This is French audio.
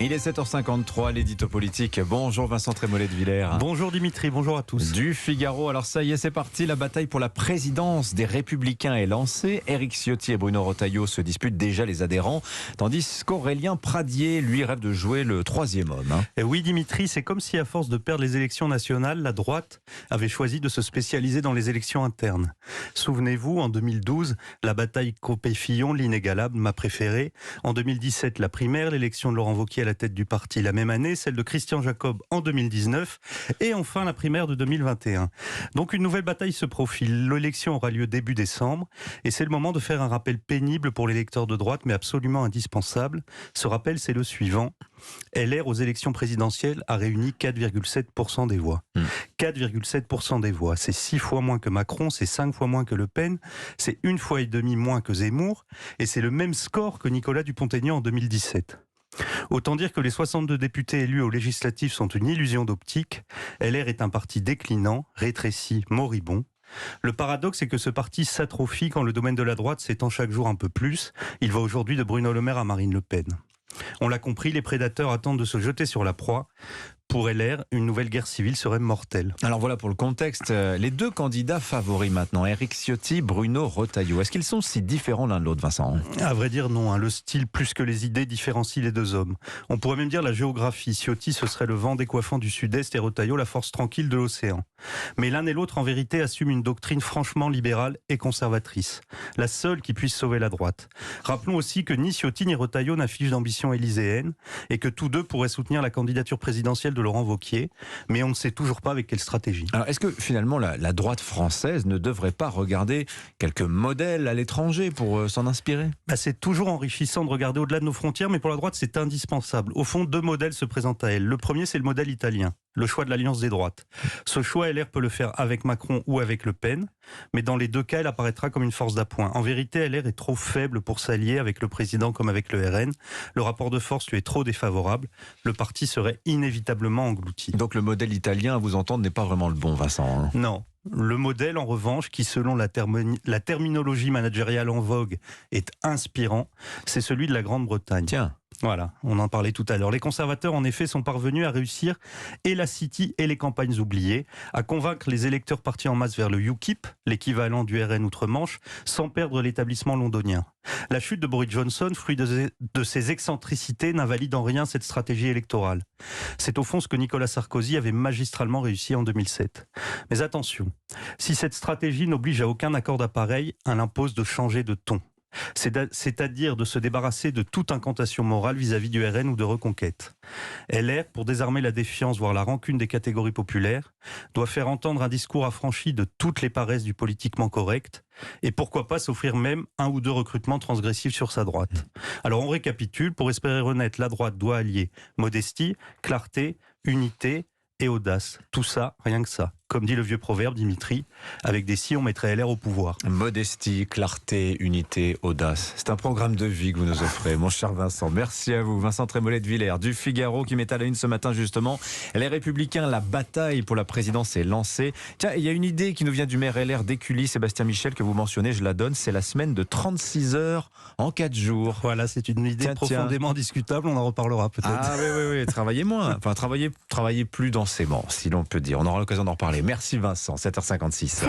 Il est 7h53, l'édito politique. Bonjour Vincent Trémollet de Villers. Bonjour Dimitri, bonjour à tous. Du Figaro, alors ça y est, c'est parti, la bataille pour la présidence des Républicains est lancée. Éric Ciotti et Bruno Retailleau se disputent déjà les adhérents, tandis qu'Aurélien Pradier, lui, rêve de jouer le troisième homme. Et oui Dimitri, c'est comme si à force de perdre les élections nationales, la droite avait choisi de se spécialiser dans les élections internes. Souvenez-vous, en 2012, la bataille Copé-Fillon, l'inégalable, ma préférée. En 2017, la primaire, l'élection de Laurent Wauquiez à la tête du parti la même année, celle de Christian Jacob en 2019 et enfin la primaire de 2021. Donc une nouvelle bataille se profile. L'élection aura lieu début décembre et c'est le moment de faire un rappel pénible pour l'électeur de droite mais absolument indispensable. Ce rappel, c'est le suivant. LR aux élections présidentielles a réuni 4,7% des voix. 4,7% des voix, c'est 6 fois moins que Macron, c'est 5 fois moins que Le Pen, c'est 1,5 fois moins que Zemmour et c'est le même score que Nicolas Dupont-Aignan en 2017. Autant dire que les 62 députés élus aux législatives sont une illusion d'optique. LR est un parti déclinant, rétréci, moribond. Le paradoxe, c'est que ce parti s'atrophie quand le domaine de la droite s'étend chaque jour un peu plus. Il va aujourd'hui de Bruno Le Maire à Marine Le Pen. On l'a compris, les prédateurs attendent de se jeter sur la proie. Pour LR, une nouvelle guerre civile serait mortelle. Alors voilà pour le contexte. Les deux candidats favoris maintenant, Éric Ciotti, Bruno Retailleau. Est-ce qu'ils sont si différents l'un de l'autre, Vincent ? À vrai dire, non. Le style, plus que les idées, différencie les deux hommes. On pourrait même dire la géographie. Ciotti, ce serait le vent décoiffant du sud-est et Retailleau, la force tranquille de l'océan. Mais l'un et l'autre, en vérité, assument une doctrine franchement libérale et conservatrice. La seule qui puisse sauver la droite. Rappelons aussi que ni Ciotti ni Retailleau n'affichent d'ambition élyséenne et que tous deux pourraient soutenir la candidature présidentielle de Laurent Wauquiez, mais on ne sait toujours pas avec quelle stratégie. Alors est-ce que finalement la droite française ne devrait pas regarder quelques modèles à l'étranger pour s'en inspirer ? C'est toujours enrichissant de regarder au-delà de nos frontières, mais pour la droite c'est indispensable. Au fond, deux modèles se présentent à elle. Le premier, c'est le modèle italien, le choix de l'alliance des droites. Ce choix, LR peut le faire avec Macron ou avec Le Pen, mais dans les deux cas, elle apparaîtra comme une force d'appoint. En vérité, LR est trop faible pour s'allier avec le président comme avec le RN. Le rapport de force lui est trop défavorable. Le parti serait inévitablement englouti. Donc le modèle italien, à vous entendre, n'est pas vraiment le bon, Vincent. Non. Le modèle, en revanche, qui selon la terminologie managériale en vogue est inspirant, c'est celui de la Grande-Bretagne. Tiens. Voilà, on en parlait tout à l'heure. Les conservateurs, en effet, sont parvenus à réussir et la City et les campagnes oubliées, à convaincre les électeurs partis en masse vers le UKIP, l'équivalent du RN outre-Manche, sans perdre l'établissement londonien. La chute de Boris Johnson, fruit de ses excentricités, n'invalide en rien cette stratégie électorale. C'est au fond ce que Nicolas Sarkozy avait magistralement réussi en 2007. Mais attention, si cette stratégie n'oblige à aucun accord d'appareil, elle impose de changer de ton. C'est-à-dire de se débarrasser de toute incantation morale vis-à-vis du RN ou de Reconquête. LR, pour désarmer la défiance, voire la rancune des catégories populaires, doit faire entendre un discours affranchi de toutes les paresses du politiquement correct, et pourquoi pas s'offrir même un ou deux recrutements transgressifs sur sa droite. Alors on récapitule, pour espérer renaître, la droite doit allier modestie, clarté, unité et audace. Tout ça, rien que ça. Comme dit le vieux proverbe, Dimitri, avec des si on mettrait LR au pouvoir. Modestie, clarté, unité, audace. C'est un programme de vie que vous nous offrez, mon cher Vincent. Merci à vous. Vincent Trémollet de Villers, du Figaro, qui met à la une ce matin justement. Les Républicains, la bataille pour la présidence est lancée. Tiens, il y a une idée qui nous vient du maire LR d'Écully, Sébastien Michel, que vous mentionnez, je la donne. C'est la semaine de 36 heures en 4 jours. Voilà, c'est une idée profondément discutable, on en reparlera peut-être. Ah oui, travaillez moins. Enfin, travaillez plus densément, si l'on peut dire. On aura l'occasion d'en reparler. Merci Vincent, 7h56.